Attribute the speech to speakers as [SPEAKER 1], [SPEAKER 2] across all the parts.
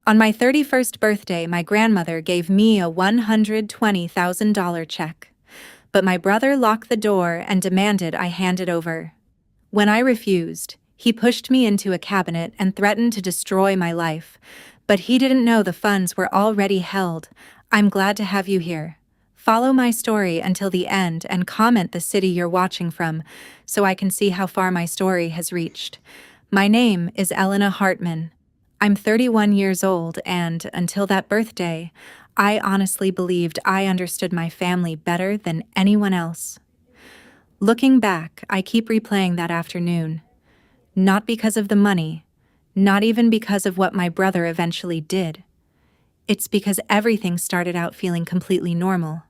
[SPEAKER 1] On my 31st birthday, my grandmother gave me a $120,000 check. But my brother locked the door and demanded I hand it over. When I refused, he pushed me into a cabinet and threatened to destroy my life. But he didn't know the funds were already held. I'm glad to have you here. Follow my story until the end and comment the city you're watching from so I can see how far my story has reached. My name is Elena Hartman. I'm 31 years old and, until that birthday, I honestly believed I understood my family better than anyone else. Looking back, I keep replaying that afternoon. Not because of the money, not even because of what my brother eventually did. It's because everything started out feeling completely normal.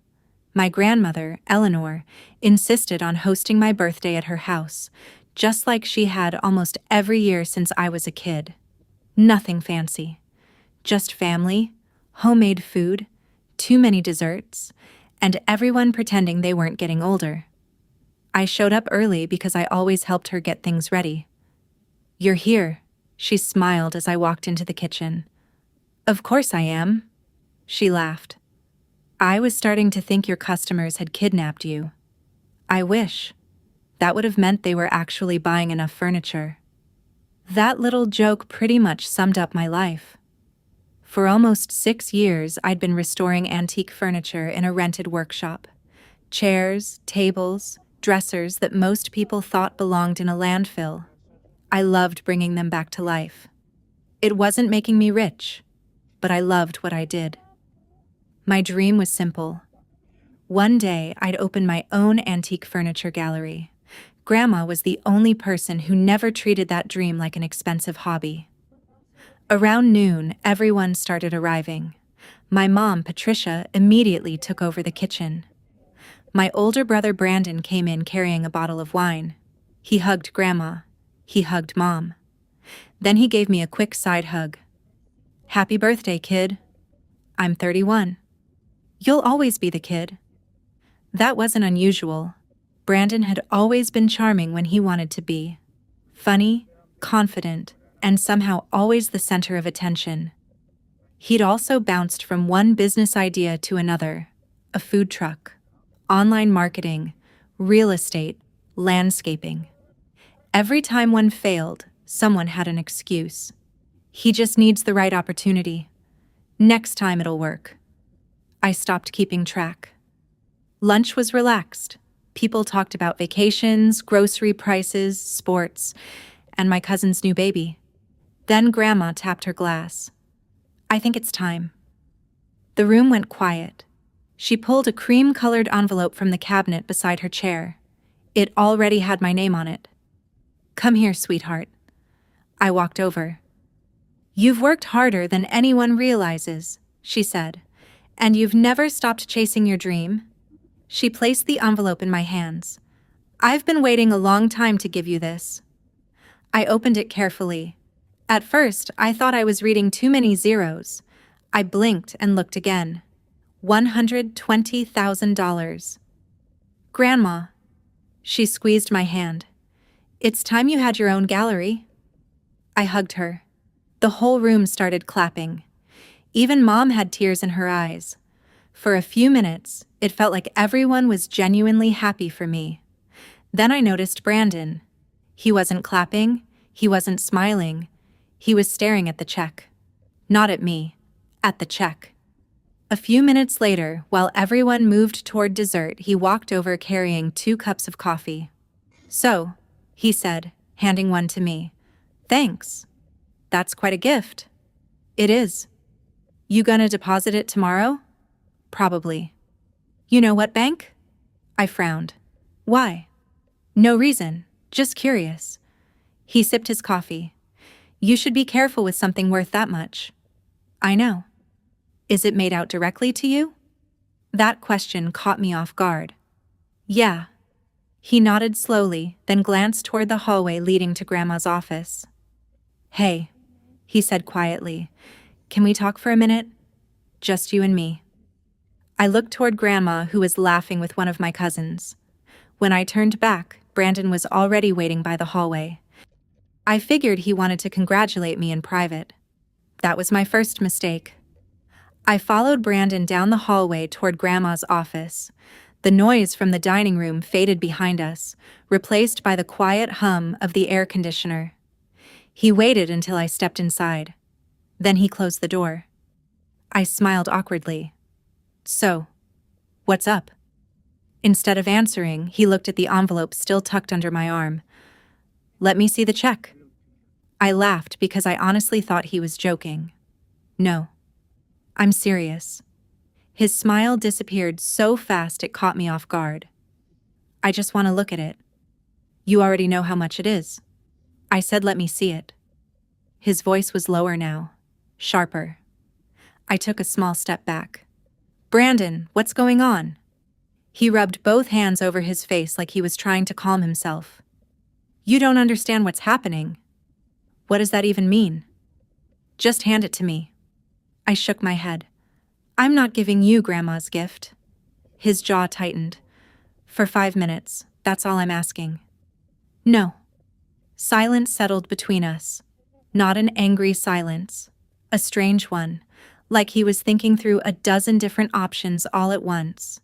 [SPEAKER 1] My grandmother, Eleanor, insisted on hosting my birthday at her house, just like she had almost every year since I was a kid. Nothing fancy. Just family, homemade food, too many desserts, and everyone pretending they weren't getting older. I showed up early because I always helped her get things ready. "You're here," she smiled as I walked into the kitchen. "Of course I am," she laughed. "I was starting to think your customers had kidnapped you." "I wish. That would have meant they were actually buying enough furniture." That little joke pretty much summed up my life. For almost 6 years, I'd been restoring antique furniture in a rented workshop. Chairs, tables, dressers that most people thought belonged in a landfill. I loved bringing them back to life. It wasn't making me rich, but I loved what I did. My dream was simple. One day, I'd open my own antique furniture gallery. Grandma was the only person who never treated that dream like an expensive hobby. Around noon, everyone started arriving. My mom, Patricia, immediately took over the kitchen. My older brother Brandon came in carrying a bottle of wine. He hugged Grandma. He hugged Mom. Then he gave me a quick side hug. "Happy birthday, kid." "I'm 31. "You'll always be the kid." That wasn't unusual. Brandon had always been charming when he wanted to be. Funny, confident, and somehow always the center of attention. He'd also bounced from one business idea to another: a food truck, online marketing, real estate, landscaping. Every time one failed, someone had an excuse. "He just needs the right opportunity. Next time it'll work." I stopped keeping track. Lunch was relaxed. People talked about vacations, grocery prices, sports, and my cousin's new baby. Then Grandma tapped her glass. "I think it's time." The room went quiet. She pulled a cream-colored envelope from the cabinet beside her chair. It already had my name on it. "Come here, sweetheart." I walked over. "You've worked harder than anyone realizes," she said, "and you've never stopped chasing your dream." She placed the envelope in my hands. "I've been waiting a long time to give you this." I opened it carefully. At first, I thought I was reading too many zeros. I blinked and looked again. $120,000. "Grandma." She squeezed my hand. "It's time you had your own gallery." I hugged her. The whole room started clapping. Even Mom had tears in her eyes. For a few minutes, it felt like everyone was genuinely happy for me. Then I noticed Brandon. He wasn't clapping, he wasn't smiling. He was staring at the check. Not at me, at the check. A few minutes later, while everyone moved toward dessert, he walked over carrying 2 cups of coffee. "So," he said, handing one to me. "Thanks. That's quite a gift." "It is." "You gonna deposit it tomorrow?" "Probably." "You know what bank?" I frowned. "Why?" "No reason, just curious." He sipped his coffee. "You should be careful with something worth that much." "I know." "Is it made out directly to you?" That question caught me off guard. "Yeah." He nodded slowly, then glanced toward the hallway leading to Grandma's office. "Hey," he said quietly, "can we talk for a minute? Just you and me." I looked toward Grandma, who was laughing with one of my cousins. When I turned back, Brandon was already waiting by the hallway. I figured he wanted to congratulate me in private. That was my first mistake. I followed Brandon down the hallway toward Grandma's office. The noise from the dining room faded behind us, replaced by the quiet hum of the air conditioner. He waited until I stepped inside. Then he closed the door. I smiled awkwardly. So, what's up? Instead of answering, he looked at the envelope still tucked under my arm. Let me see the check. I laughed because I honestly thought he was joking. No. I'm serious. His smile disappeared so fast it caught me off guard. I just want to look at it. You already know how much it is. I said let me see it. His voice was lower now, sharper. I took a small step back. Brandon, what's going on? He rubbed both hands over his face like he was trying to calm himself. You don't understand what's happening. What does that even mean? Just hand it to me. I shook my head. I'm not giving you Grandma's gift. His jaw tightened. For 5 minutes, that's all I'm asking. No. Silence settled between us. Not an angry silence. A strange one, like he was thinking through a dozen different options all at once.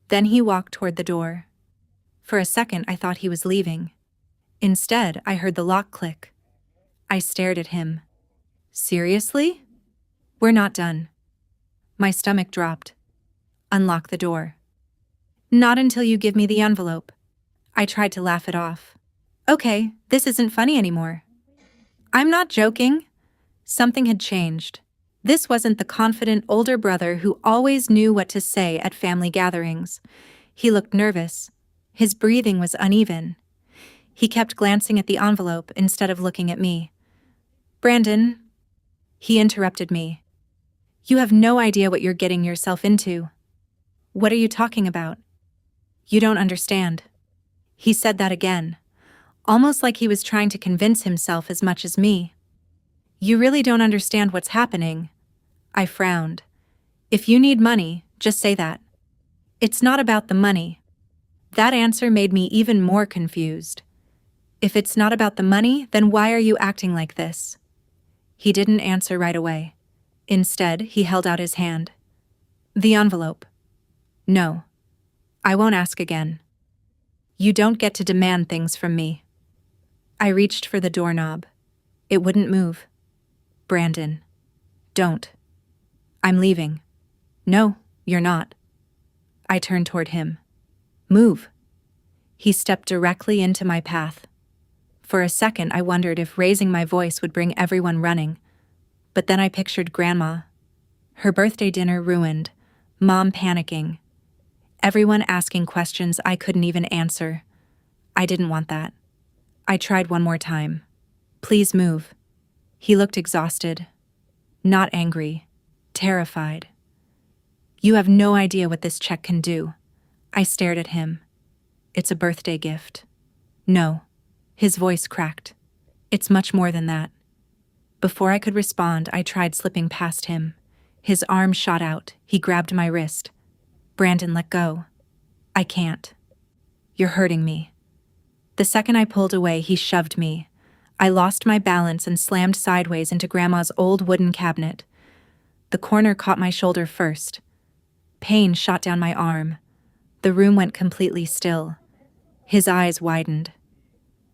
[SPEAKER 1] Then he walked toward the door. For a second, I thought he was leaving. Instead, I heard the lock click. I stared at him. Seriously? We're not done. My stomach dropped. Unlock the door. Not until you give me the envelope. I tried to laugh it off. Okay, this isn't funny anymore. I'm not joking. Something had changed. This wasn't the confident older brother who always knew what to say at family gatherings. He looked nervous. His breathing was uneven. He kept glancing at the envelope instead of looking at me. Brandon. He interrupted me. You have no idea what you're getting yourself into. What are you talking about? You don't understand. He said that again, almost like he was trying to convince himself as much as me. You really don't understand what's happening. I frowned. If you need money, just say that. It's not about the money. That answer made me even more confused. If it's not about the money, then why are you acting like this? He didn't answer right away. Instead, he held out his hand. The envelope. No. I won't ask again. You don't get to demand things from me. I reached for the doorknob. It wouldn't move. Brandon. Don't. I'm leaving. No, you're not. I turned toward him. Move. He stepped directly into my path. For a second, I wondered if raising my voice would bring everyone running. But then I pictured Grandma. Her birthday dinner ruined, Mom panicking, everyone asking questions I couldn't even answer. I didn't want that. I tried one more time. Please move. He looked exhausted. Not angry. Terrified. You have no idea what this check can do. I stared at him. It's a birthday gift. No. His voice cracked. It's much more than that. Before I could respond, I tried slipping past him. His arm shot out. He grabbed my wrist. Brandon, let go. I can't. You're hurting me. The second I pulled away, he shoved me. I lost my balance and slammed sideways into Grandma's old wooden cabinet. The corner caught my shoulder first. Pain shot down my arm. The room went completely still. His eyes widened.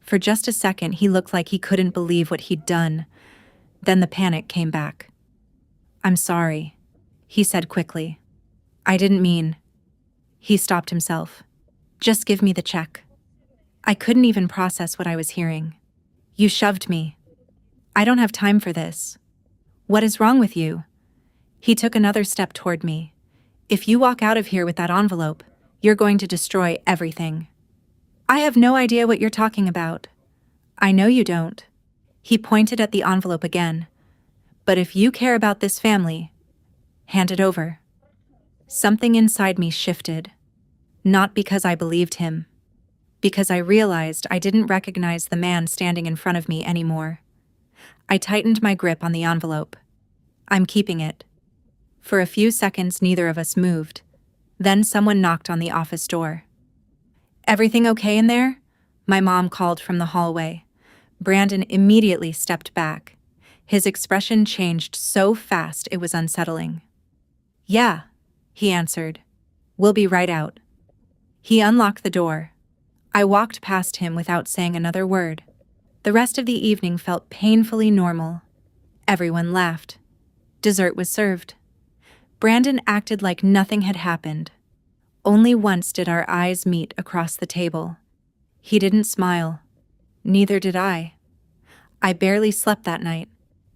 [SPEAKER 1] For just a second, he looked like he couldn't believe what he'd done. Then the panic came back. I'm sorry, he said quickly. I didn't mean. He stopped himself. Just give me the check. I couldn't even process what I was hearing. You shoved me. I don't have time for this. What is wrong with you? He took another step toward me. If you walk out of here with that envelope, you're going to destroy everything. I have no idea what you're talking about. I know you don't. He pointed at the envelope again. But if you care about this family, hand it over. Something inside me shifted. Not because I believed him. Because I realized I didn't recognize the man standing in front of me anymore. I tightened my grip on the envelope. I'm keeping it. For a few seconds, neither of us moved. Then someone knocked on the office door. Everything okay in there? My mom called from the hallway. Brandon immediately stepped back. His expression changed so fast it was unsettling. "Yeah," he answered. "We'll be right out." He unlocked the door. I walked past him without saying another word. The rest of the evening felt painfully normal. Everyone laughed. Dessert was served. Brandon acted like nothing had happened. Only once did our eyes meet across the table. He didn't smile. Neither did I. I barely slept that night.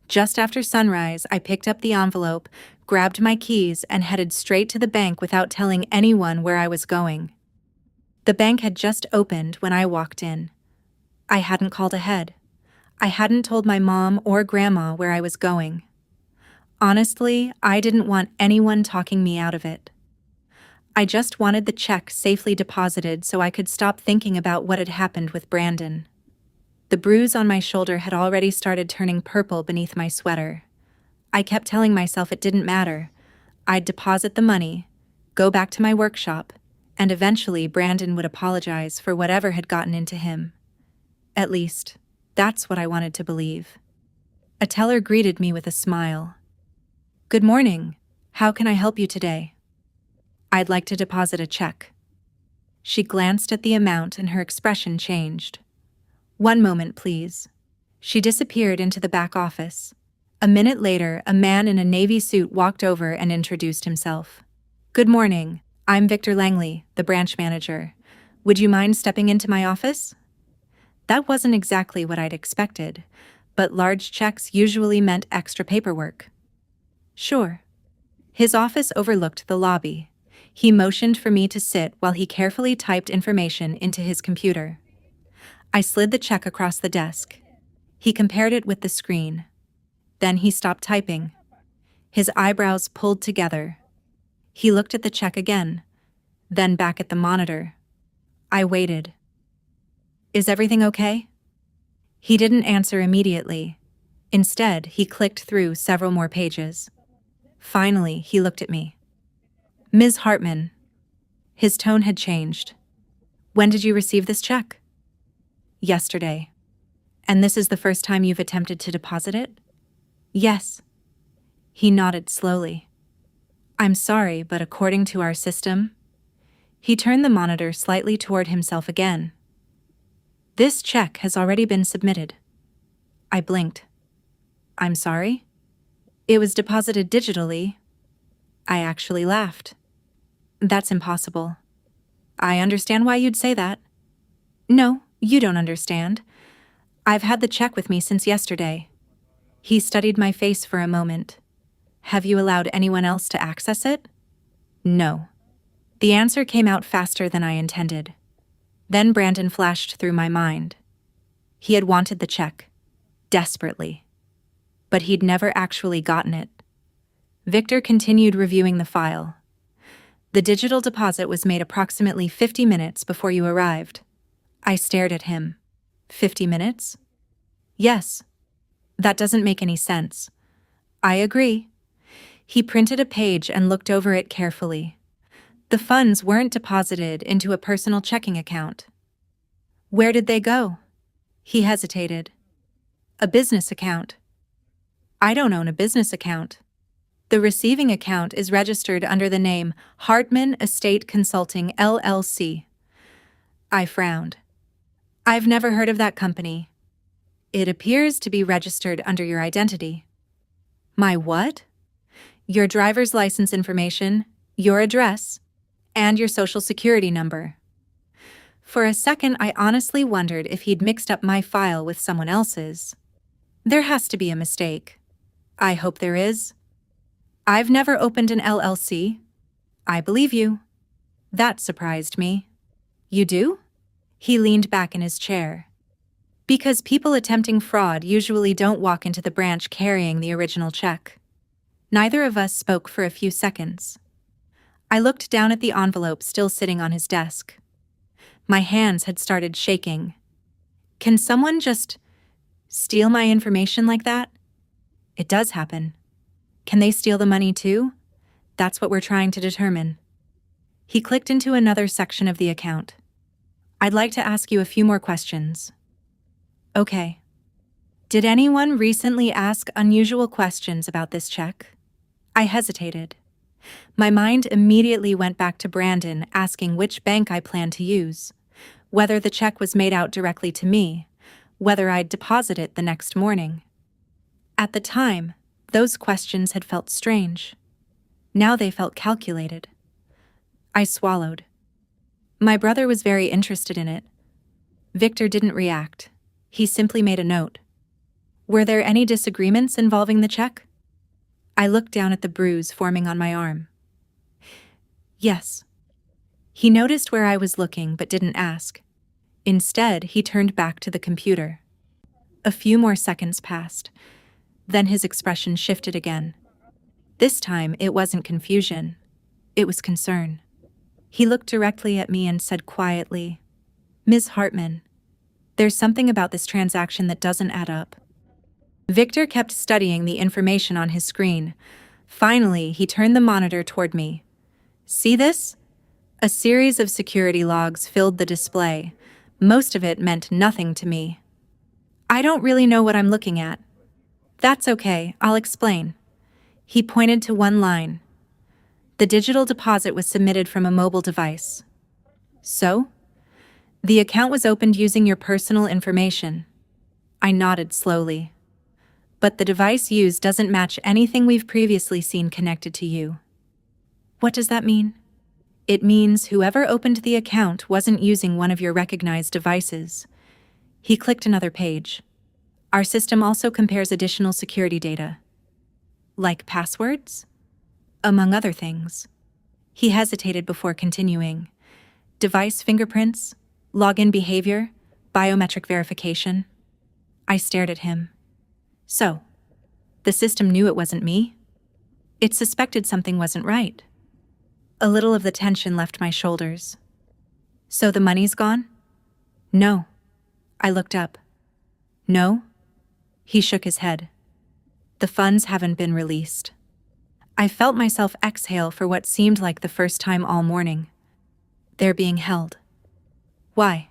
[SPEAKER 1] Just after sunrise, I picked up the envelope, grabbed my keys, and headed straight to the bank without telling anyone where I was going. The bank had just opened when I walked in. I hadn't called ahead. I hadn't told my mom or grandma where I was going. Honestly, I didn't want anyone talking me out of it. I just wanted the check safely deposited so I could stop thinking about what had happened with Brandon. The bruise on my shoulder had already started turning purple beneath my sweater. I kept telling myself it didn't matter. I'd deposit the money, go back to my workshop, and eventually Brandon would apologize for whatever had gotten into him. At least, that's what I wanted to believe. A teller greeted me with a smile. "Good morning. How can I help you today?" "I'd like to deposit a check." She glanced at the amount and her expression changed. "One moment, please." She disappeared into the back office. A minute later, a man in a navy suit walked over and introduced himself. "Good morning. I'm Victor Langley, the branch manager. Would you mind stepping into my office?" That wasn't exactly what I'd expected, but large checks usually meant extra paperwork. "Sure." His office overlooked the lobby. He motioned for me to sit while he carefully typed information into his computer. I slid the check across the desk. He compared it with the screen. Then he stopped typing. His eyebrows pulled together. He looked at the check again, then back at the monitor. I waited. "Is everything okay?" He didn't answer immediately. Instead, he clicked through several more pages. Finally, he looked at me. "Ms. Hartman." His tone had changed. "When did you receive this check?" "Yesterday." "And this is the first time you've attempted to deposit it?" "Yes." He nodded slowly. "I'm sorry, but according to our system..." He turned the monitor slightly toward himself again. "This check has already been submitted." I blinked. "I'm sorry?" "It was deposited digitally." I actually laughed. "That's impossible." "I understand why you'd say that." "No, you don't understand. I've had the check with me since yesterday." He studied my face for a moment. "Have you allowed anyone else to access it?" "No." The answer came out faster than I intended. Then Brandon flashed through my mind. He had wanted the check. Desperately. But he'd never actually gotten it. Victor continued reviewing the file. "The digital deposit was made approximately 50 minutes before you arrived." I stared at him. 50 minutes? "Yes." "That doesn't make any sense." "I agree." He printed a page and looked over it carefully. The funds weren't deposited into a personal checking account. "Where did they go?" He hesitated. "A business account." "I don't own a business account." "The receiving account is registered under the name Hartman Estate Consulting, LLC." I frowned. "I've never heard of that company." "It appears to be registered under your identity." "My what?" "Your driver's license information, your address, and your social security number." For a second, I honestly wondered if he'd mixed up my file with someone else's. There has to be a mistake. I hope there is. "I've never opened an LLC." "I believe you." That surprised me. "You do?" He leaned back in his chair. "Because people attempting fraud usually don't walk into the branch carrying the original check." Neither of us spoke for a few seconds. I looked down at the envelope still sitting on his desk. My hands had started shaking. Can someone just steal my information like that? It does happen. Can they steal the money too? That's what we're trying to determine. He clicked into another section of the account. "I'd like to ask you a few more questions." "Okay." Did anyone recently ask unusual questions about this check? I hesitated. My mind immediately went back to Brandon asking which bank I planned to use, whether the check was made out directly to me, whether I'd deposit it the next morning. At the time, those questions had felt strange. Now they felt calculated. I swallowed. My brother was very interested in it. Victor didn't react. He simply made a note. Were there any disagreements involving the check? I looked down at the bruise forming on my arm. Yes. He noticed where I was looking but didn't ask. Instead, he turned back to the computer. A few more seconds passed. Then his expression shifted again. This time, it wasn't confusion. It was concern. He looked directly at me and said quietly, "Ms. Hartman, there's something about this transaction that doesn't add up." Victor kept studying the information on his screen. Finally, he turned the monitor toward me. "See this?" A series of security logs filled the display. Most of it meant nothing to me. "I don't really know what I'm looking at." "That's okay, I'll explain." He pointed to one line. The digital deposit was submitted from a mobile device. So? The account was opened using your personal information. I nodded slowly. But the device used doesn't match anything we've previously seen connected to you. What does that mean? It means whoever opened the account wasn't using one of your recognized devices. He clicked another page. Our system also compares additional security data. Like passwords? Among other things. He hesitated before continuing. Device fingerprints, login behavior, biometric verification. I stared at him. So, the system knew it wasn't me? It suspected something wasn't right. A little of the tension left my shoulders. So the money's gone? No. I looked up. No? He shook his head. The funds haven't been released. I felt myself exhale for what seemed like the first time all morning. They're being held. Why?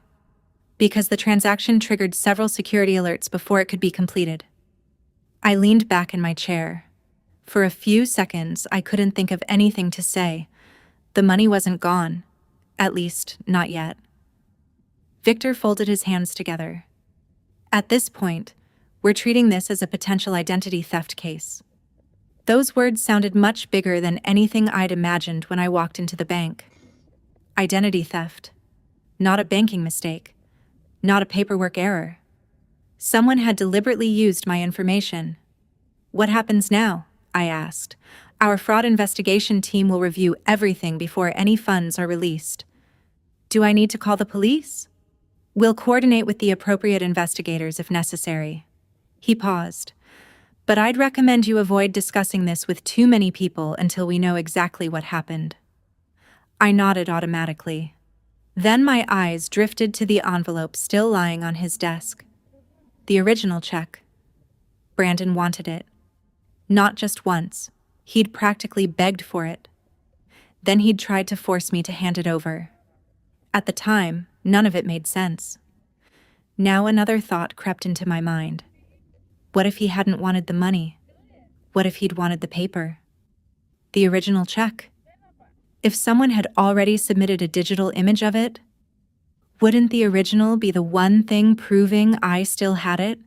[SPEAKER 1] Because the transaction triggered several security alerts before it could be completed. I leaned back in my chair. For a few seconds, I couldn't think of anything to say. The money wasn't gone. At least, not yet. Victor folded his hands together. At this point, we're treating this as a potential identity theft case. Those words sounded much bigger than anything I'd imagined when I walked into the bank. Identity theft. Not a banking mistake. Not a paperwork error. Someone had deliberately used my information. What happens now? I asked. Our fraud investigation team will review everything before any funds are released. Do I need to call the police? We'll coordinate with the appropriate investigators if necessary. He paused. But I'd recommend you avoid discussing this with too many people until we know exactly what happened. I nodded automatically. Then my eyes drifted to the envelope still lying on his desk. The original check. Brandon wanted it. Not just once. He'd practically begged for it. Then he'd tried to force me to hand it over. At the time, none of it made sense. Now another thought crept into my mind. What if he hadn't wanted the money? What if he'd wanted the paper? The original check? If someone had already submitted a digital image of it, wouldn't the original be the one thing proving I still had it?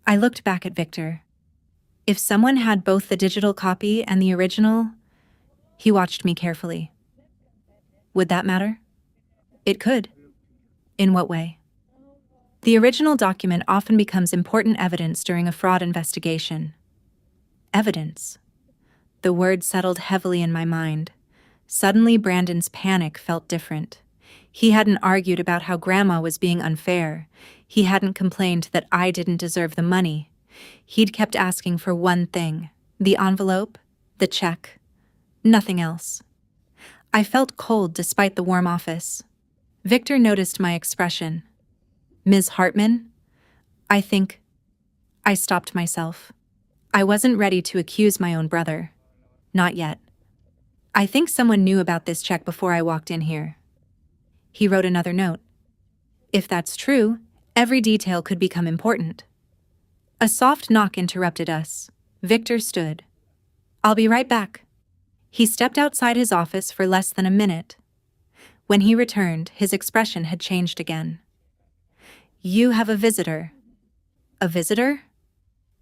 [SPEAKER 1] I looked back at Victor. If someone had both the digital copy and the original, he watched me carefully. Would that matter? It could. In what way? The original document often becomes important evidence during a fraud investigation. Evidence. The word settled heavily in my mind. Suddenly, Brandon's panic felt different. He hadn't argued about how Grandma was being unfair. He hadn't complained that I didn't deserve the money. He'd kept asking for one thing, the envelope, the check, nothing else. I felt cold despite the warm office. Victor noticed my expression. "Ms. Hartman?" I stopped myself. I wasn't ready to accuse my own brother. Not yet. "I think someone knew about this check before I walked in here." He wrote another note. "If that's true, every detail could become important." A soft knock interrupted us. Victor stood. "I'll be right back." He stepped outside his office for less than a minute. When he returned, his expression had changed again. "You have a visitor." "A visitor?"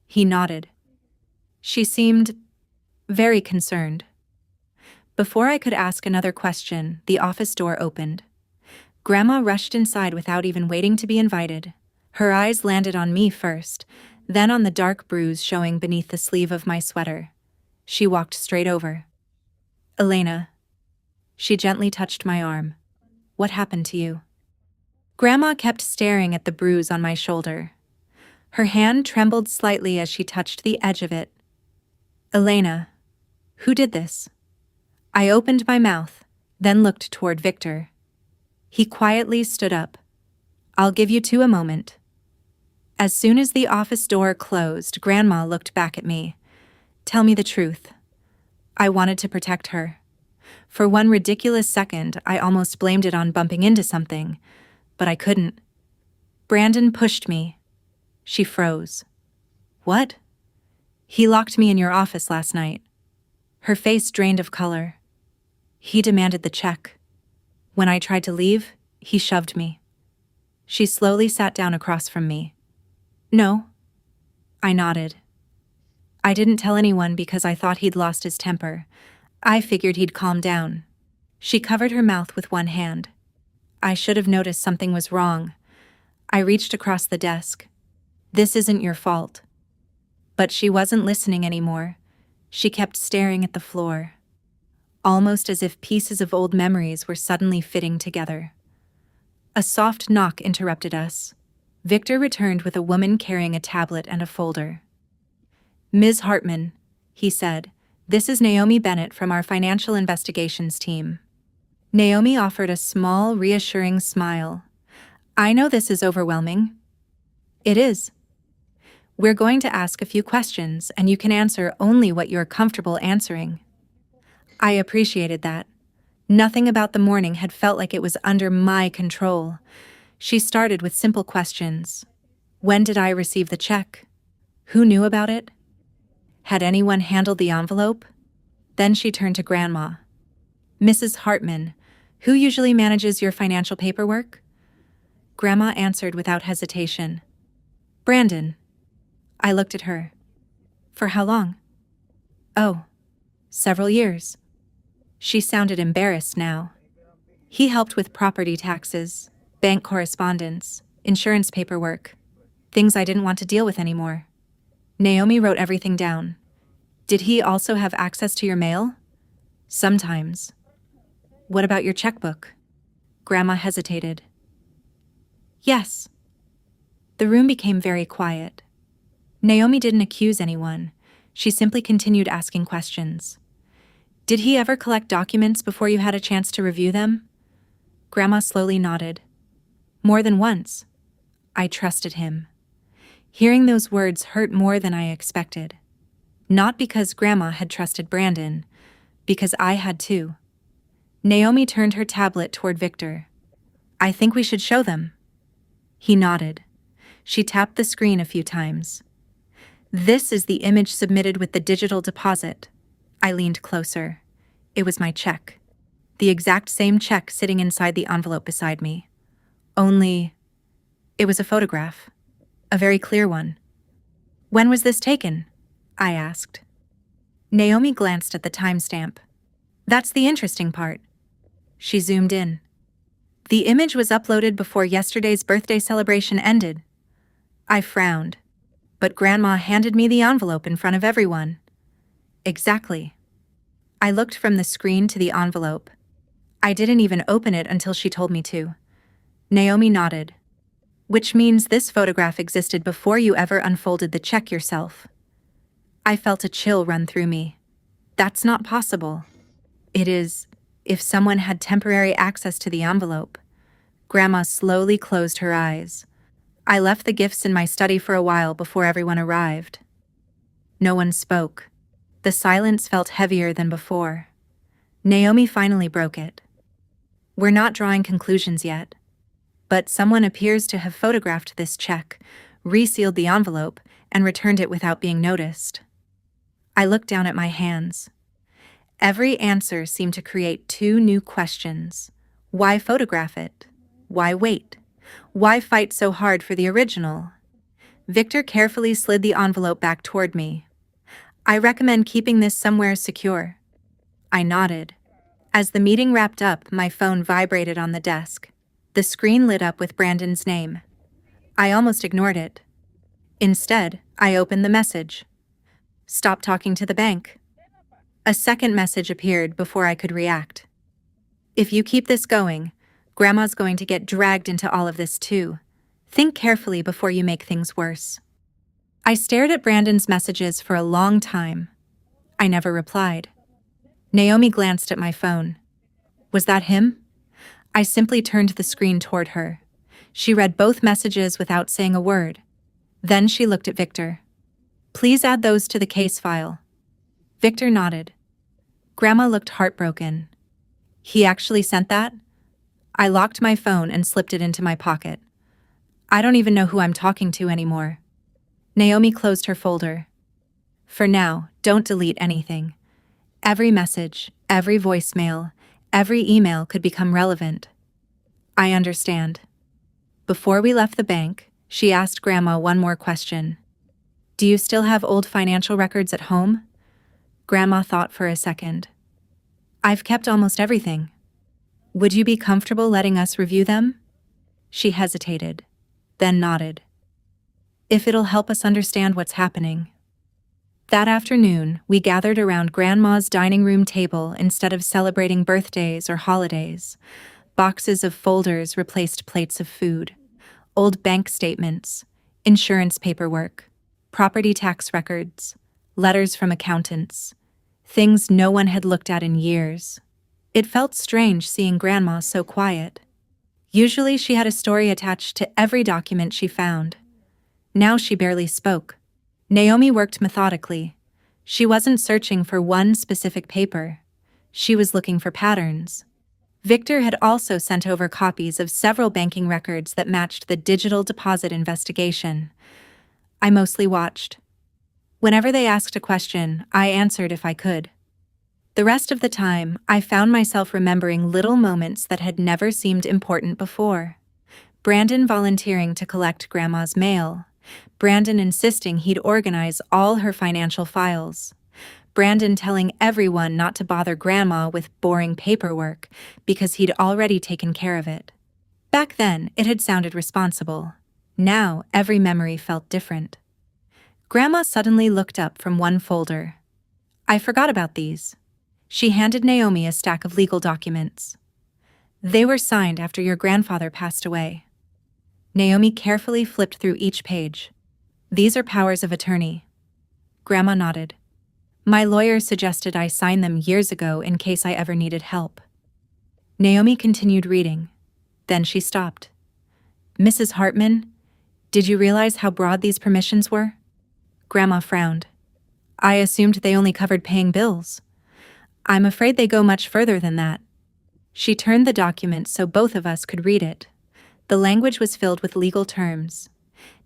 [SPEAKER 1] He nodded. She seemed very concerned. Before I could ask another question, the office door opened. Grandma rushed inside without even waiting to be invited. Her eyes landed on me first, then on the dark bruise showing beneath the sleeve of my sweater. She walked straight over. "Elena." She gently touched my arm. "What happened to you?" Grandma kept staring at the bruise on my shoulder. Her hand trembled slightly as she touched the edge of it. "Elena, who did this?" I opened my mouth, then looked toward Victor. He quietly stood up. "I'll give you two a moment." As soon as the office door closed, Grandma looked back at me. "Tell me the truth." I wanted to protect her. For one ridiculous second, I almost blamed it on bumping into something, but I couldn't. "Brandon pushed me." She froze. "What?" "He locked me in your office last night." Her face drained of color. "He demanded the check. When I tried to leave, he shoved me." She slowly sat down across from me. "No." I nodded. "I didn't tell anyone because I thought he'd lost his temper. I figured he'd calm down." She covered her mouth with one hand. I should have noticed something was wrong. I reached across the desk. "This isn't your fault." But she wasn't listening anymore. She kept staring at the floor, almost as if pieces of old memories were suddenly fitting together. A soft knock interrupted us. Victor returned with a woman carrying a tablet and a folder. "Ms. Hartman," he said, "this is Naomi Bennett from our financial investigations team." Naomi offered a small, reassuring smile. "I know this is overwhelming." "It is. We're going to ask a few questions, and you can answer only what you're comfortable answering." I appreciated that. Nothing about the morning had felt like it was under my control. She started with simple questions. When did I receive the check? Who knew about it? Had anyone handled the envelope? Then she turned to Grandma. "Mrs. Hartman, who usually manages your financial paperwork?" Grandma answered without hesitation. "Brandon." I looked at her. "For how long?" "Oh, several years." She sounded embarrassed now. "He helped with property taxes, bank correspondence, insurance paperwork, things I didn't want to deal with anymore." Naomi wrote everything down. "Did he also have access to your mail?" "Sometimes." "What about your checkbook?" Grandma hesitated. "Yes." The room became very quiet. Naomi didn't accuse anyone. She simply continued asking questions. "Did he ever collect documents before you had a chance to review them?" Grandma slowly nodded. "More than once." I trusted him. Hearing those words hurt more than I expected. Not because Grandma had trusted Brandon, because I had too. Naomi turned her tablet toward Victor. "I think we should show them." He nodded. She tapped the screen a few times. "This is the image submitted with the digital deposit." I leaned closer. It was my check. The exact same check sitting inside the envelope beside me. Only, it was a photograph. A very clear one. "When was this taken?" I asked. Naomi glanced at the timestamp. "That's the interesting part." She zoomed in. "The image was uploaded before yesterday's birthday celebration ended." I frowned. But Grandma handed me the envelope in front of everyone. Exactly. I looked from the screen to the envelope. I didn't even open it until she told me to. Naomi nodded. "Which means this photograph existed before you ever unfolded the check yourself." I felt a chill run through me. That's not possible. It is, if someone had temporary access to the envelope. Grandma slowly closed her eyes. I left the gifts in my study for a while before everyone arrived. No one spoke. The silence felt heavier than before. Naomi finally broke it. "We're not drawing conclusions yet. But someone appears to have photographed this check, resealed the envelope, and returned it without being noticed. I looked down at my hands. Every answer seemed to create two new questions. Why photograph it? Why wait? Why fight so hard for the original? Victor carefully slid the envelope back toward me. I recommend keeping this somewhere secure. I nodded. As the meeting wrapped up, my phone vibrated on the desk. The screen lit up with Brandon's name. I almost ignored it. Instead, I opened the message. Stop talking to the bank. A second message appeared before I could react. If you keep this going, Grandma's going to get dragged into all of this too. Think carefully before you make things worse. I stared at Brandon's messages for a long time. I never replied. Naomi glanced at my phone. Was that him? I simply turned the screen toward her. She read both messages without saying a word. Then she looked at Victor. Please add those to the case file. Victor nodded. Grandma looked heartbroken. He actually sent that? I locked my phone and slipped it into my pocket. I don't even know who I'm talking to anymore. Naomi closed her folder. For now, don't delete anything. Every message, every voicemail, every email could become relevant. I understand. Before we left the bank, she asked Grandma one more question. Do you still have old financial records at home? Grandma thought for a second. I've kept almost everything. Would you be comfortable letting us review them? She hesitated, then nodded. If it'll help us understand what's happening. That afternoon, we gathered around Grandma's dining room table instead of celebrating birthdays or holidays. Boxes of folders replaced plates of food. Old bank statements, insurance paperwork, property tax records, letters from accountants, things no one had looked at in years. It felt strange seeing Grandma so quiet. Usually she had a story attached to every document she found. Now she barely spoke. Naomi worked methodically. She wasn't searching for one specific paper. She was looking for patterns. Victor had also sent over copies of several banking records that matched the digital deposit investigation. I mostly watched. Whenever they asked a question, I answered if I could. The rest of the time, I found myself remembering little moments that had never seemed important before. Brandon volunteering to collect Grandma's mail. Brandon insisting he'd organize all her financial files. Brandon telling everyone not to bother Grandma with boring paperwork because he'd already taken care of it. Back then, it had sounded responsible. Now, every memory felt different. Grandma suddenly looked up from one folder. I forgot about these. She handed Naomi a stack of legal documents. They were signed after your grandfather passed away. Naomi carefully flipped through each page. These are powers of attorney. Grandma nodded. My lawyer suggested I sign them years ago in case I ever needed help. Naomi continued reading. Then she stopped. Mrs. Hartman, did you realize how broad these permissions were? Grandma frowned. I assumed they only covered paying bills. I'm afraid they go much further than that. She turned the document so both of us could read it. The language was filled with legal terms.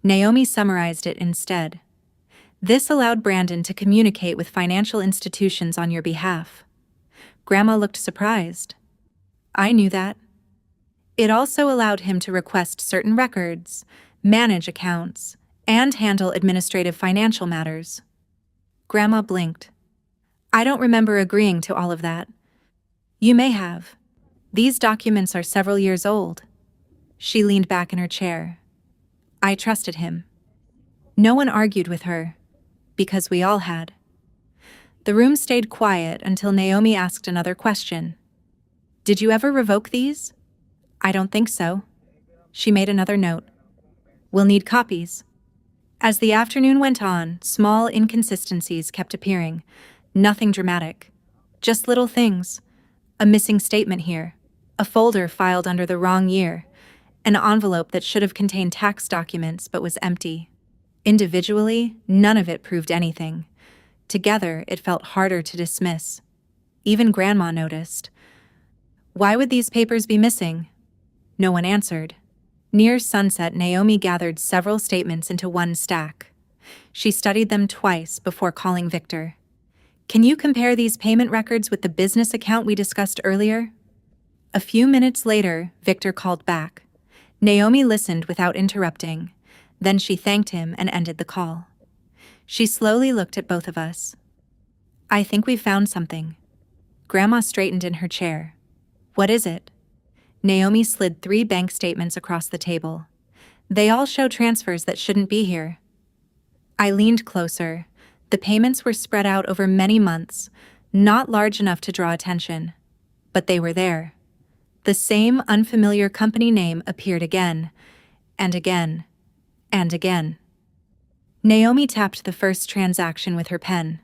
[SPEAKER 1] Naomi summarized it instead. This allowed Brandon to communicate with financial institutions on your behalf. Grandma looked surprised. I knew that. It also allowed him to request certain records, manage accounts, and handle administrative financial matters. Grandma blinked. I don't remember agreeing to all of that. You may have. These documents are several years old. She leaned back in her chair. I trusted him. No one argued with her, because we all had. The room stayed quiet until Naomi asked another question. Did you ever revoke these? I don't think so. She made another note. We'll need copies. As the afternoon went on, small inconsistencies kept appearing. Nothing dramatic. Just little things. A missing statement here. A folder filed under the wrong year. An envelope that should have contained tax documents but was empty. Individually, none of it proved anything. Together, it felt harder to dismiss. Even Grandma noticed. Why would these papers be missing? No one answered. Near sunset, Naomi gathered several statements into one stack. She studied them twice before calling Victor. "Can you compare these payment records with the business account we discussed earlier?" A few minutes later, Victor called back. Naomi listened without interrupting. Then she thanked him and ended the call. She slowly looked at both of us. "I think we've found something." Grandma straightened in her chair. "What is it?" Naomi slid 3 bank statements across the table. "They all show transfers that shouldn't be here." I leaned closer. The payments were spread out over many months, not large enough to draw attention. But they were there. The same unfamiliar company name appeared again, and again, and again. Naomi tapped the first transaction with her pen.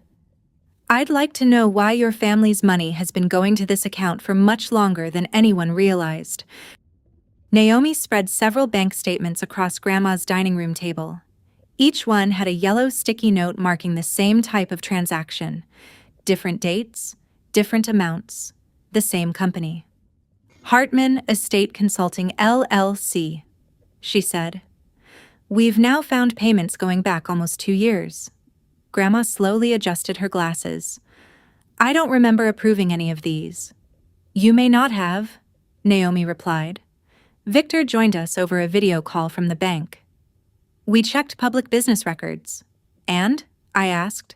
[SPEAKER 1] "I'd like to know why your family's money has been going to this account for much longer than anyone realized." Naomi spread several bank statements across Grandma's dining room table. Each one had a yellow sticky note marking the same type of transaction. Different dates, different amounts, the same company. "Hartman Estate Consulting LLC," she said. "We've now found payments going back almost 2 years." Grandma slowly adjusted her glasses. "I don't remember approving any of these." "You may not have," Naomi replied. Victor joined us over a video call from the bank. "We checked public business records." "And?" I asked.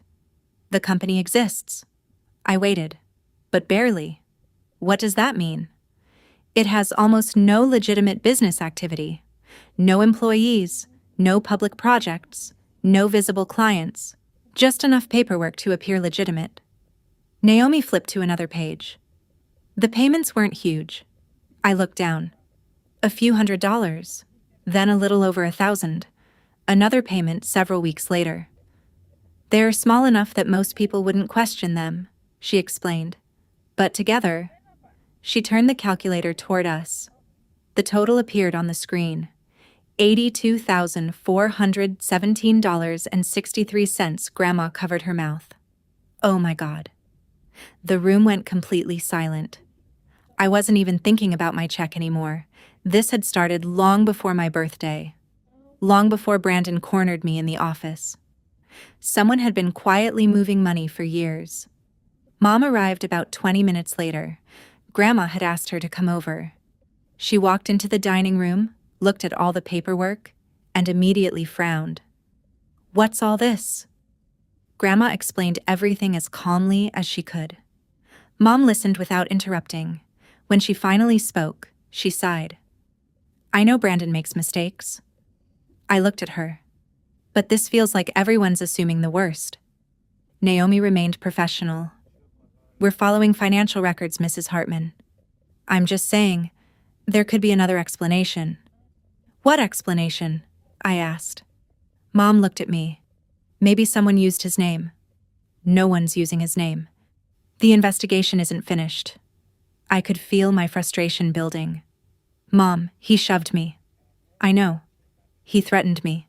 [SPEAKER 1] "The company exists." I waited. "But barely." "What does that mean?" "It has almost no legitimate business activity. No employees, no public projects, no visible clients. Just enough paperwork to appear legitimate." Naomi flipped to another page. The payments weren't huge. I looked down. A few $100s, then a little over 1,000. Another payment several weeks later. "They're small enough that most people wouldn't question them," she explained. "But together..." She turned the calculator toward us. The total appeared on the screen. $82,417.63. Grandma covered her mouth. "Oh my God." The room went completely silent. I wasn't even thinking about my check anymore. This had started long before my birthday. Long before Brandon cornered me in the office. Someone had been quietly moving money for years. Mom arrived about 20 minutes later. Grandma had asked her to come over. She walked into the dining room, looked at all the paperwork, and immediately frowned. "What's all this?" Grandma explained everything as calmly as she could. Mom listened without interrupting. When she finally spoke, she sighed. "I know Brandon makes mistakes." I looked at her. "But this feels like everyone's assuming the worst." Naomi remained professional. "We're following financial records, Mrs. Hartman. I'm just saying, there could be another explanation." "What explanation?" I asked. Mom looked at me. "Maybe someone used his name." "No one's using his name. The investigation isn't finished." I could feel my frustration building. "Mom, he shoved me." "I know." "He threatened me."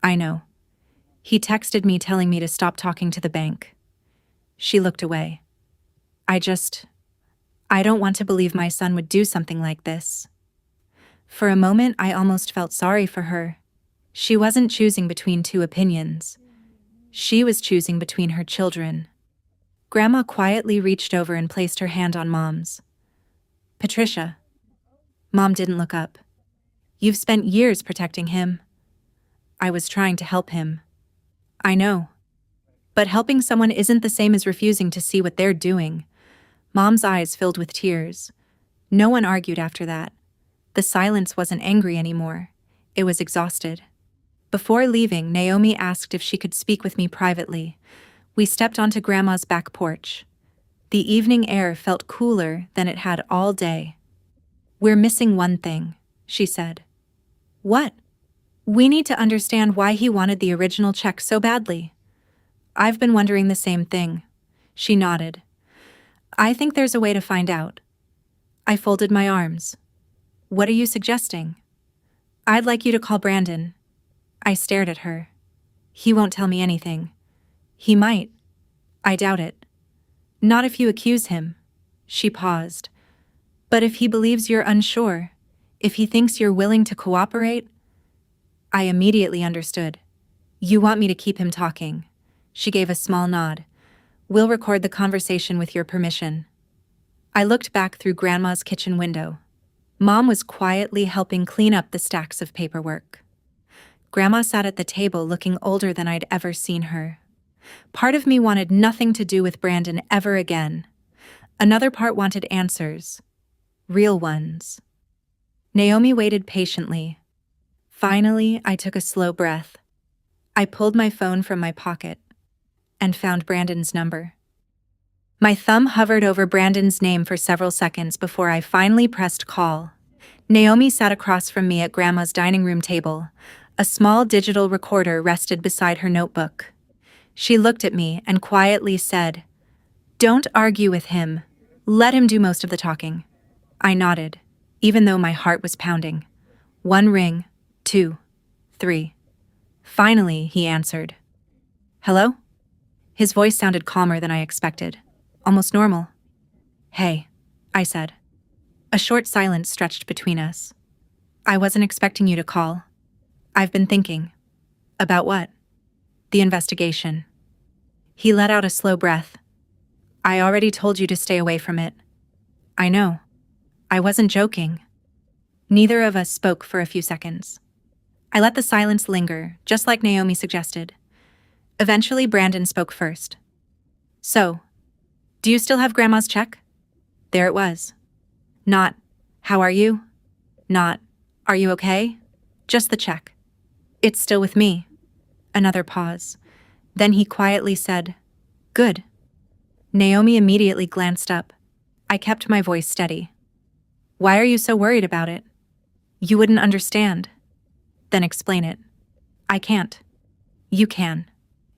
[SPEAKER 1] "I know." "He texted me telling me to stop talking to the bank." She looked away. I don't want to believe my son would do something like this." For a moment, I almost felt sorry for her. She wasn't choosing between 2 opinions. She was choosing between her children. Grandma quietly reached over and placed her hand on Mom's. "Patricia." Mom didn't look up. "You've spent years protecting him." "I was trying to help him." "I know. But helping someone isn't the same as refusing to see what they're doing." Mom's eyes filled with tears. No one argued after that. The silence wasn't angry anymore. It was exhausted. Before leaving, Naomi asked if she could speak with me privately. We stepped onto Grandma's back porch. The evening air felt cooler than it had all day. "We're missing one thing," she said. "What?" "We need to understand why he wanted the original check so badly." "I've been wondering the same thing." She nodded. "I think there's a way to find out." I folded my arms. "What are you suggesting?" "I'd like you to call Brandon." I stared at her. "He won't tell me anything." "He might." "I doubt it." "Not if you accuse him." She paused. "But if he believes you're unsure, if he thinks you're willing to cooperate..." I immediately understood. You want me to keep him talking? She gave a small nod. We'll record the conversation with your permission. I looked back through Grandma's kitchen window. Mom was quietly helping clean up the stacks of paperwork. Grandma sat at the table looking older than I'd ever seen her. Part of me wanted nothing to do with Brandon ever again. Another part wanted answers. Real ones. Naomi waited patiently. Finally, I took a slow breath. I pulled my phone from my pocket and found Brandon's number. My thumb hovered over Brandon's name for several seconds before I finally pressed call. Naomi sat across from me at Grandma's dining room table. A small digital recorder rested beside her notebook. She looked at me and quietly said, "Don't argue with him. Let him do most of the talking." I nodded, even though my heart was pounding. 1 ring, 2, 3. Finally, he answered. "Hello?" His voice sounded calmer than I expected, almost normal. "Hey," I said. A short silence stretched between us. "I wasn't expecting you to call. I've been thinking." "About what?" "The investigation." He let out a slow breath. "I already told you to stay away from it." "I know. I wasn't joking." Neither of us spoke for a few seconds. I let the silence linger, just like Naomi suggested. Eventually, Brandon spoke first. "So, do you still have Grandma's check?" There it was. Not, "How are you?" Not, "Are you okay?" Just the check. "It's still with me." Another pause. Then he quietly said, "Good." Naomi immediately glanced up. I kept my voice steady. "Why are you so worried about it?" "You wouldn't understand." "Then explain it." "I can't." "You can."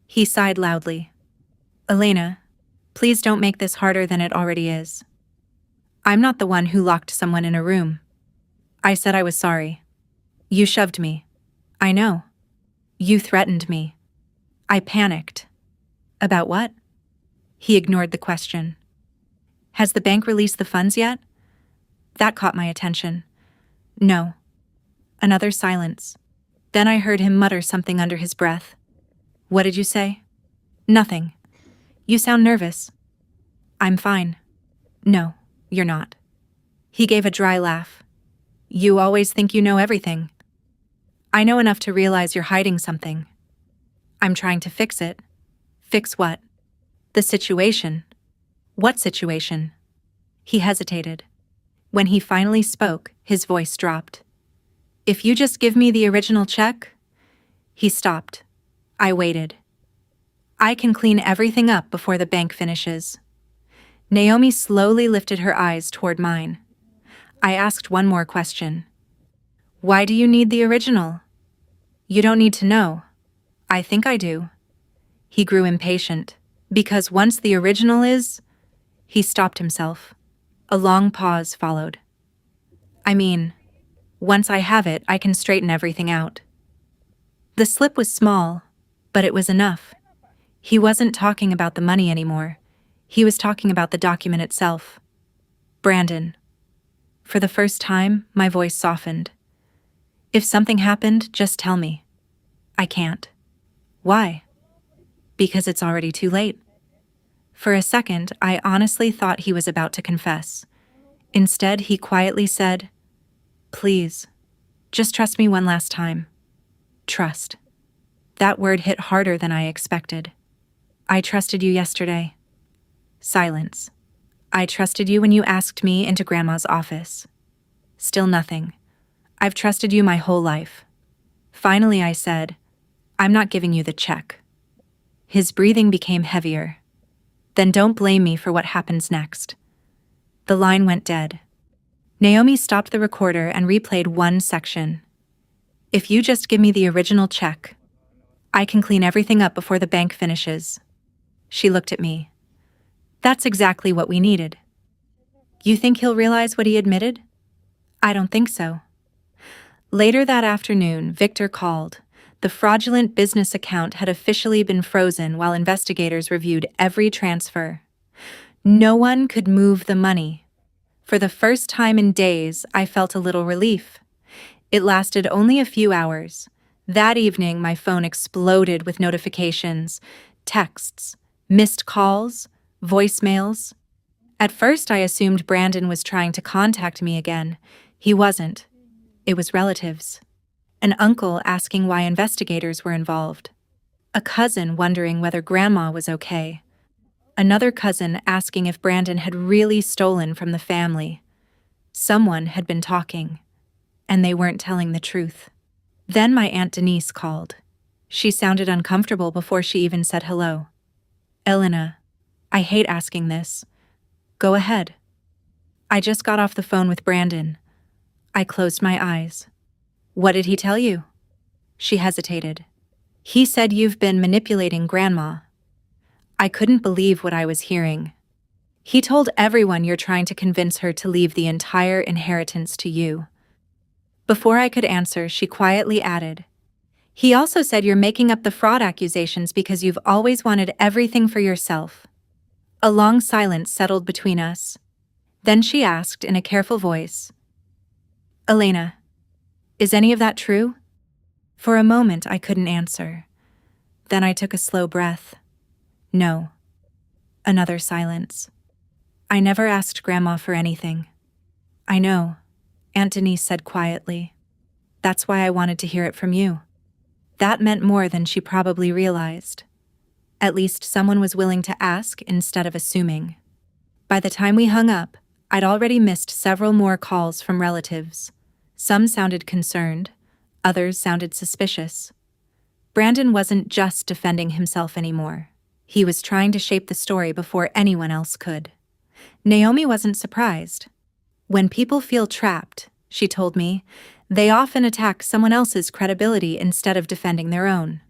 [SPEAKER 1] He sighed loudly. "Elena, please don't make this harder than it already is. I'm not the one who locked someone in a room." I said I was sorry. "You shoved me." "I know." "You threatened me." I panicked. "About what?" He ignored the question. "Has the bank released the funds yet?" That caught my attention. "No." Another silence. Then I heard him mutter something under his breath. "What did you say?" "Nothing." "You sound nervous." "I'm fine." "No, you're not." He gave a dry laugh. "You always think you know everything." "I know enough to realize you're hiding something." "I'm trying to fix it." "Fix what?" "The situation." "What situation?" He hesitated. When he finally spoke, his voice dropped. "If you just give me the original check..." He stopped. I waited. "I can clean everything up before the bank finishes." Naomi slowly lifted her eyes toward mine. I asked one more question. "Why do you need the original?" "You don't need to know." "I think I do." He grew impatient. "Because once the original is..." He stopped himself. A long pause followed. "I mean, once I have it, I can straighten everything out." The slip was small, but it was enough. He wasn't talking about the money anymore. He was talking about the document itself. "Brandon." For the first time, my voice softened. "If something happened, just tell me." "I can't." "Why?" "Because it's already too late." For a second, I honestly thought he was about to confess. Instead, he quietly said, "Please, just trust me one last time." Trust. That word hit harder than I expected. "I trusted you yesterday." Silence. "I trusted you when you asked me into Grandma's office." Still nothing. "I've trusted you my whole life." Finally, I said, "I'm not giving you the check." His breathing became heavier. "Then don't blame me for what happens next." The line went dead. Naomi stopped the recorder and replayed one section. "If you just give me the original check, I can clean everything up before the bank finishes." She looked at me. "That's exactly what we needed." "You think he'll realize what he admitted?" "I don't think so." Later that afternoon, Victor called. The fraudulent business account had officially been frozen while investigators reviewed every transfer. No one could move the money. For the first time in days, I felt a little relief. It lasted only a few hours. That evening, my phone exploded with notifications, texts, missed calls, voicemails. At first, I assumed Brandon was trying to contact me again. He wasn't. It was relatives. An uncle asking why investigators were involved. A cousin wondering whether Grandma was okay. Another cousin asking if Brandon had really stolen from the family. Someone had been talking, and they weren't telling the truth. Then my Aunt Denise called. She sounded uncomfortable before she even said hello. Elena, I hate asking this. Go ahead. I just got off the phone with Brandon. I closed my eyes. What did he tell you? She hesitated. He said you've been manipulating Grandma. I couldn't believe what I was hearing. He told everyone you're trying to convince her to leave the entire inheritance to you. Before I could answer, she quietly added, he also said you're making up the fraud accusations because you've always wanted everything for yourself. A long silence settled between us. Then she asked in a careful voice, Elena, is any of that true? For a moment, I couldn't answer. Then I took a slow breath. No. Another silence. I never asked Grandma for anything. I know, Aunt Denise said quietly. That's why I wanted to hear it from you. That meant more than she probably realized. At least someone was willing to ask instead of assuming. By the time we hung up, I'd already missed several more calls from relatives. Some sounded concerned, others sounded suspicious. Brandon wasn't just defending himself anymore. He was trying to shape the story before anyone else could. Naomi wasn't surprised. When people feel trapped, she told me, they often attack someone else's credibility instead of defending their own.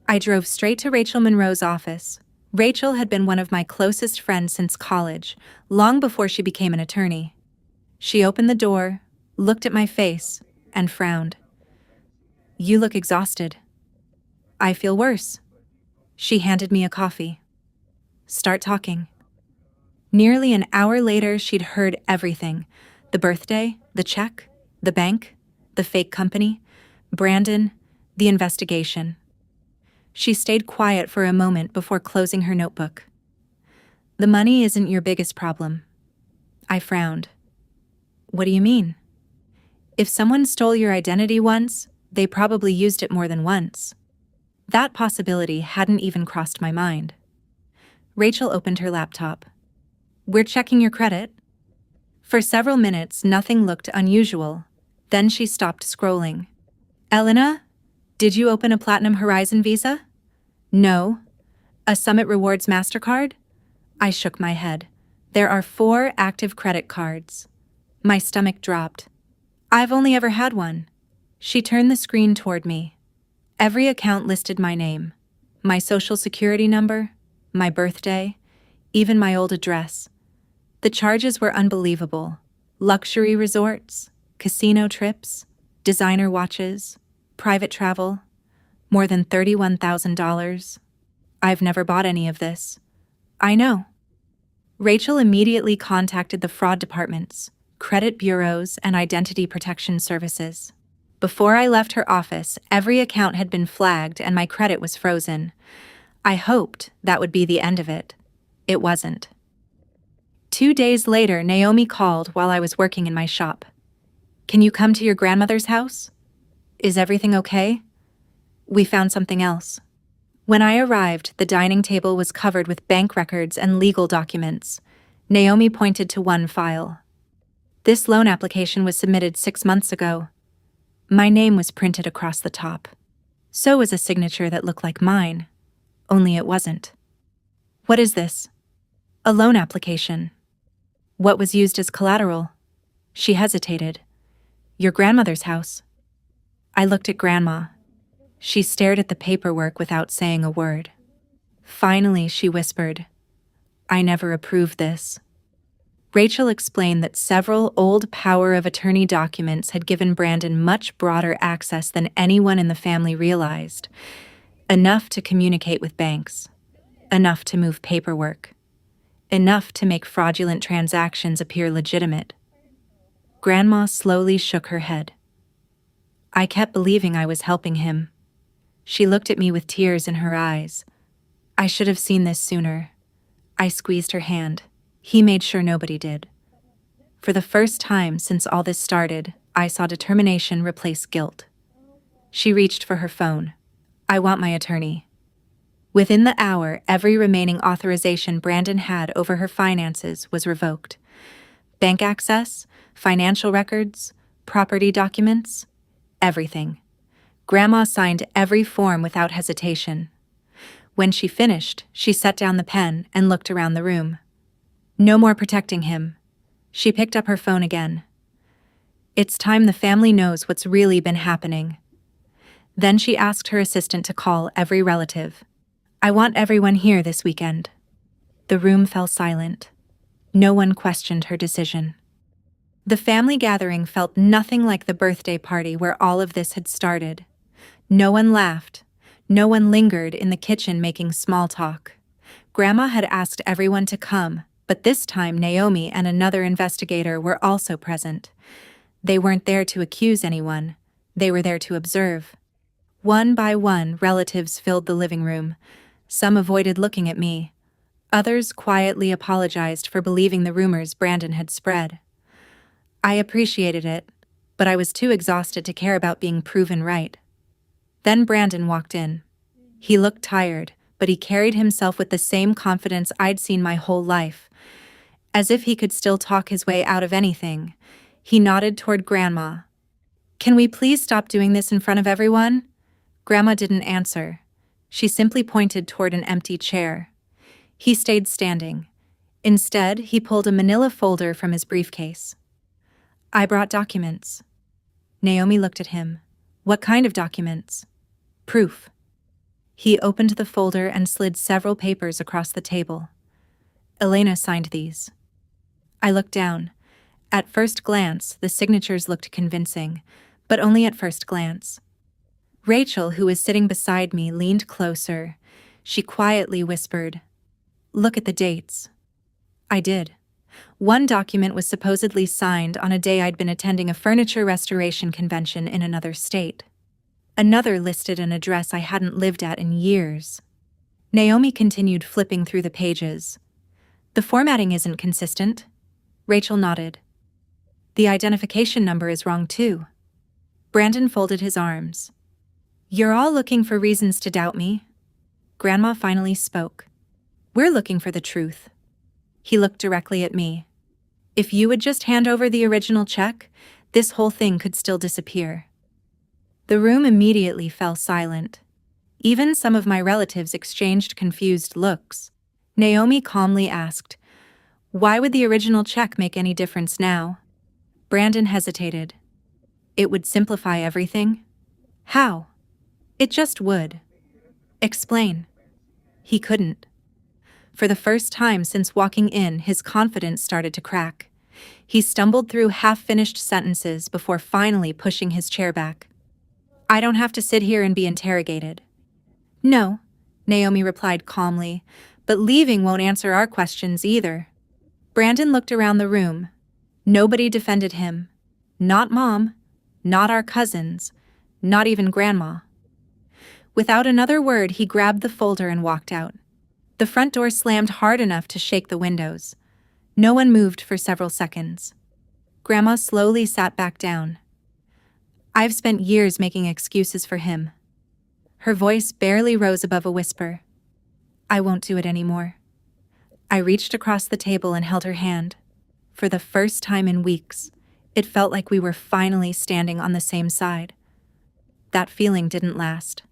[SPEAKER 1] I drove straight to Rachel Monroe's office. Rachel had been one of my closest friends since college, long before she became an attorney. She opened the door, looked at my face, and frowned. You look exhausted. I feel worse. She handed me a coffee. Start talking. Nearly an hour later, she'd heard everything. The birthday, the check, the bank, the fake company, Brandon, the investigation. She stayed quiet for a moment before closing her notebook. The money isn't your biggest problem. I frowned. What do you mean? If someone stole your identity once, they probably used it more than once. That possibility hadn't even crossed my mind. Rachel opened her laptop. We're checking your credit. For several minutes, nothing looked unusual. Then she stopped scrolling. Elena, did you open a Platinum Horizon visa? No. A Summit Rewards MasterCard? I shook my head. There are 4 active credit cards. My stomach dropped. I've only ever had one. She turned the screen toward me. Every account listed my name, my social security number, my birthday, even my old address. The charges were unbelievable. Luxury resorts, casino trips, designer watches, private travel, more than $31,000. I've never bought any of this. I know. Rachel immediately contacted the fraud departments, credit bureaus, and identity protection services. Before I left her office, every account had been flagged and my credit was frozen. I hoped that would be the end of it. It wasn't. 2 days later, Naomi called while I was working in my shop. Can you come to your grandmother's house? Is everything okay? We found something else. When I arrived, the dining table was covered with bank records and legal documents. Naomi pointed to one file. This loan application was submitted 6 months ago. My name was printed across the top. So was a signature that looked like mine, only it wasn't. What is this? A loan application. What was used as collateral? She hesitated. Your grandmother's house. I looked at Grandma. She stared at the paperwork without saying a word. Finally, she whispered, I never approved this. Rachel explained that several old power of attorney documents had given Brandon much broader access than anyone in the family realized. Enough to communicate with banks. Enough to move paperwork. Enough to make fraudulent transactions appear legitimate. Grandma slowly shook her head. I kept believing I was helping him. She looked at me with tears in her eyes. I should have seen this sooner. I squeezed her hand. He made sure nobody did. For the first time since all this started, I saw determination replace guilt. She reached for her phone. I want my attorney. Within the hour, every remaining authorization Brandon had over her finances was revoked. Bank access, financial records, property documents, everything. Grandma signed every form without hesitation. When she finished, she set down the pen and looked around the room. No more protecting him. She picked up her phone again. It's time the family knows what's really been happening. Then she asked her assistant to call every relative. I want everyone here this weekend. The room fell silent. No one questioned her decision. The family gathering felt nothing like the birthday party where all of this had started. No one laughed. No one lingered in the kitchen making small talk. Grandma had asked everyone to come, but this time Naomi and another investigator were also present. They weren't there to accuse anyone. They were there to observe. One by one, relatives filled the living room. Some avoided looking at me. Others quietly apologized for believing the rumors Brandon had spread. I appreciated it, but I was too exhausted to care about being proven right. Then Brandon walked in. He looked tired, but he carried himself with the same confidence I'd seen my whole life. As if he could still talk his way out of anything, he nodded toward Grandma. Can we please stop doing this in front of everyone? Grandma didn't answer. She simply pointed toward an empty chair. He stayed standing. Instead, he pulled a manila folder from his briefcase. I brought documents. Naomi looked at him. What kind of documents? Proof. He opened the folder and slid several papers across the table. Elena signed these. I looked down. At first glance, the signatures looked convincing, but only at first glance. Rachel, who was sitting beside me, leaned closer. She quietly whispered, "Look at the dates." I did. One document was supposedly signed on a day I'd been attending a furniture restoration convention in another state. Another listed an address I hadn't lived at in years. Naomi continued flipping through the pages. The formatting isn't consistent. Rachel nodded. The identification number is wrong too. Brandon folded his arms. You're all looking for reasons to doubt me. Grandma finally spoke. We're looking for the truth. He looked directly at me. If you would just hand over the original check, this whole thing could still disappear. The room immediately fell silent. Even some of my relatives exchanged confused looks. Naomi calmly asked, "Why would the original check make any difference now?" Brandon hesitated. It would simplify everything? How? It just would. Explain. He couldn't. For the first time since walking in, his confidence started to crack. He stumbled through half-finished sentences before finally pushing his chair back. I don't have to sit here and be interrogated. No, Naomi replied calmly, but leaving won't answer our questions either. Brandon looked around the room. Nobody defended him. Not Mom, not our cousins, not even Grandma. Without another word, he grabbed the folder and walked out. The front door slammed hard enough to shake the windows. No one moved for several seconds. Grandma slowly sat back down. I've spent years making excuses for him. Her voice barely rose above a whisper. I won't do it anymore. I reached across the table and held her hand. For the first time in weeks, it felt like we were finally standing on the same side. That feeling didn't last.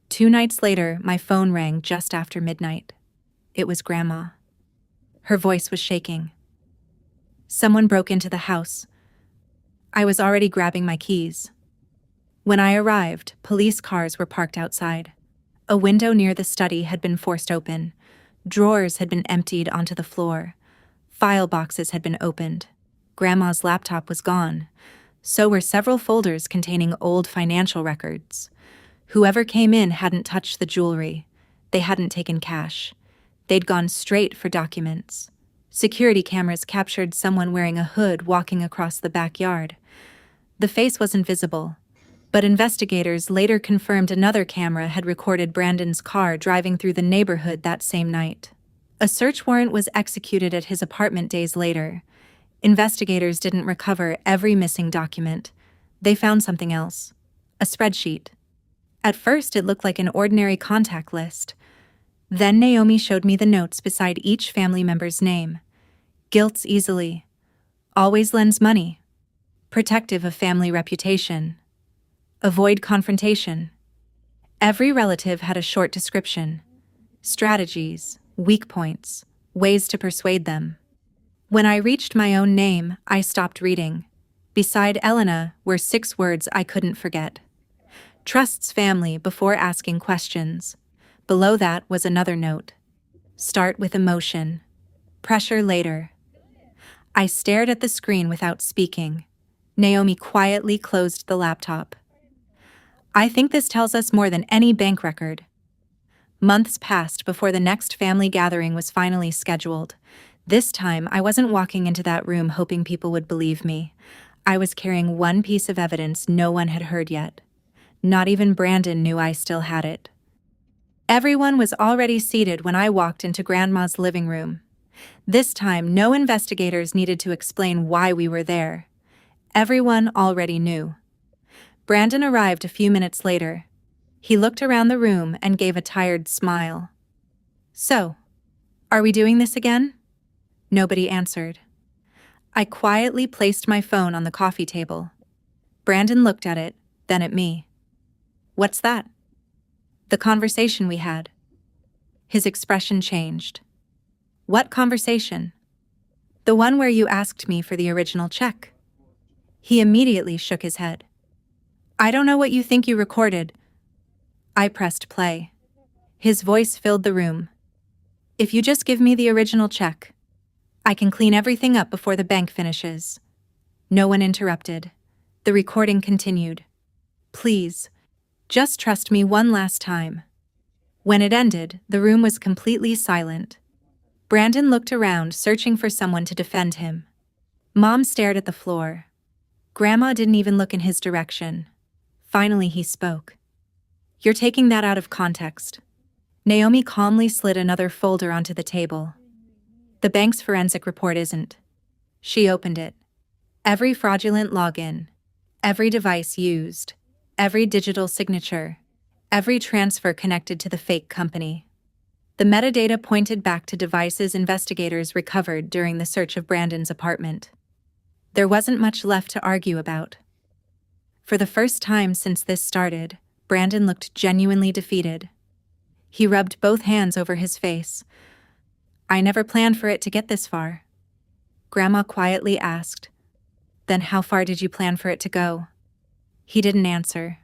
[SPEAKER 1] 2 nights later, my phone rang just after midnight. It was Grandma. Her voice was shaking. Someone broke into the house. I was already grabbing my keys. When I arrived, police cars were parked outside. A window near the study had been forced open. Drawers had been emptied onto the floor. File boxes had been opened. Grandma's laptop was gone. So were several folders containing old financial records. Whoever came in hadn't touched the jewelry. They hadn't taken cash. They'd gone straight for documents. Security cameras captured someone wearing a hood walking across the backyard. The face wasn't visible, But investigators later confirmed another camera had recorded Brandon's car driving through the neighborhood that same night. A search warrant was executed at his apartment days later. Investigators didn't recover every missing document. They found something else. A spreadsheet. At first, it looked like an ordinary contact list. Then Naomi showed me the notes beside each family member's name. Guilt's easily. Always lends money. Protective of family reputation. Avoid confrontation. Every relative had a short description. Strategies, weak points, ways to persuade them. When I reached my own name, I stopped reading. Beside Elena were 6 words I couldn't forget. Trusts family before asking questions. Below that was another note. Start with emotion. Pressure later. I stared at the screen without speaking. Naomi quietly closed the laptop. I think this tells us more than any bank record. Months passed before the next family gathering was finally scheduled. This time, I wasn't walking into that room hoping people would believe me. I was carrying one piece of evidence no one had heard yet. Not even Brandon knew I still had it. Everyone was already seated when I walked into Grandma's living room. This time, no investigators needed to explain why we were there. Everyone already knew. Brandon arrived a few minutes later. He looked around the room and gave a tired smile. So, are we doing this again? Nobody answered. I quietly placed my phone on the coffee table. Brandon looked at it, then at me. What's that? The conversation we had. His expression changed. What conversation? The one where you asked me for the original check. He immediately shook his head. I don't know what you think you recorded. I pressed play. His voice filled the room. If you just give me the original check, I can clean everything up before the bank finishes. No one interrupted. The recording continued. Please, just trust me one last time. When it ended, the room was completely silent. Brandon looked around, searching for someone to defend him. Mom stared at the floor. Grandma didn't even look in his direction. Finally, he spoke. You're taking that out of context. Naomi calmly slid another folder onto the table. The bank's forensic report isn't. She opened it. Every fraudulent login, every device used, every digital signature, every transfer connected to the fake company. The metadata pointed back to devices investigators recovered during the search of Brandon's apartment. There wasn't much left to argue about. For the first time since this started, Brandon looked genuinely defeated. He rubbed both hands over his face. I never planned for it to get this far. Grandma quietly asked, Then how far did you plan for it to go? He didn't answer.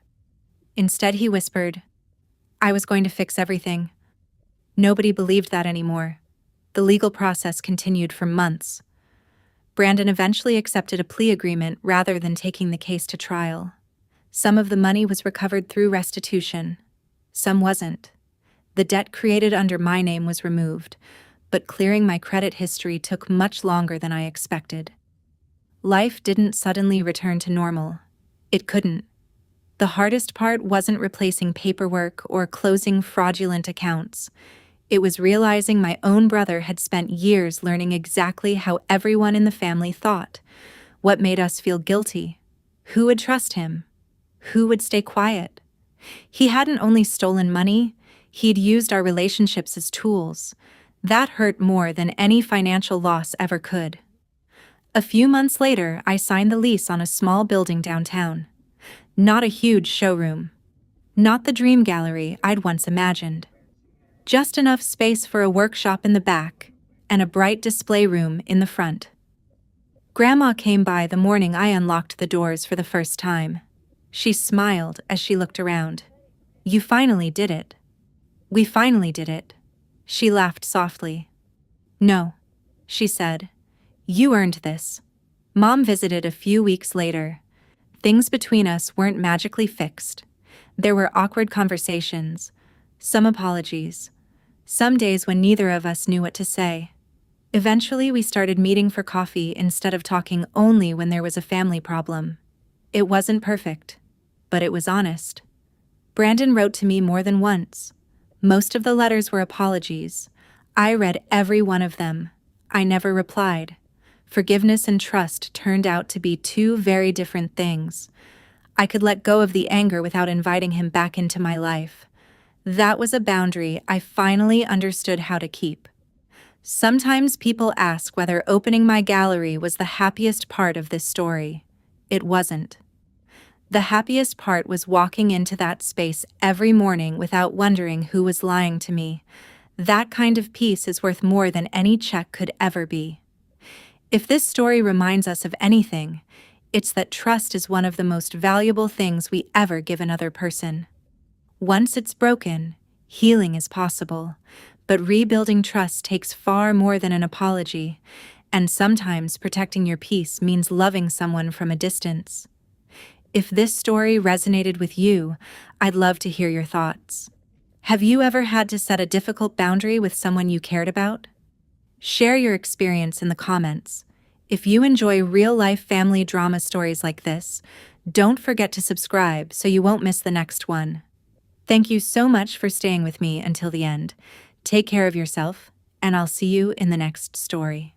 [SPEAKER 1] Instead, he whispered, I was going to fix everything. Nobody believed that anymore. The legal process continued for months. Brandon eventually accepted a plea agreement rather than taking the case to trial. Some of the money was recovered through restitution. Some wasn't. The debt created under my name was removed, but clearing my credit history took much longer than I expected. Life didn't suddenly return to normal. It couldn't. The hardest part wasn't replacing paperwork or closing fraudulent accounts. It was realizing my own brother had spent years learning exactly how everyone in the family thought, what made us feel guilty, who would trust him, who would stay quiet. He hadn't only stolen money, he'd used our relationships as tools. That hurt more than any financial loss ever could. A few months later, I signed the lease on a small building downtown. Not a huge showroom. Not the dream gallery I'd once imagined. Just enough space for a workshop in the back and a bright display room in the front. Grandma came by the morning I unlocked the doors for the first time. She smiled as she looked around. You finally did it. We finally did it. She laughed softly. No, she said. You earned this. Mom visited a few weeks later. Things between us weren't magically fixed. There were awkward conversations, some apologies, some days when neither of us knew what to say. Eventually, we started meeting for coffee instead of talking only when there was a family problem. It wasn't perfect, but it was honest. Brandon wrote to me more than once. Most of the letters were apologies. I read every one of them. I never replied. Forgiveness and trust turned out to be two very different things. I could let go of the anger without inviting him back into my life. That was a boundary I finally understood how to keep. Sometimes people ask whether opening my gallery was the happiest part of this story. It wasn't. The happiest part was walking into that space every morning without wondering who was lying to me. That kind of peace is worth more than any check could ever be. If this story reminds us of anything, it's that trust is one of the most valuable things we ever give another person. Once it's broken, healing is possible, but rebuilding trust takes far more than an apology, and sometimes protecting your peace means loving someone from a distance. If this story resonated with you, I'd love to hear your thoughts. Have you ever had to set a difficult boundary with someone you cared about? Share your experience in the comments. If you enjoy real-life family drama stories like this, don't forget to subscribe so you won't miss the next one. Thank you so much for staying with me until the end. Take care of yourself, and I'll see you in the next story.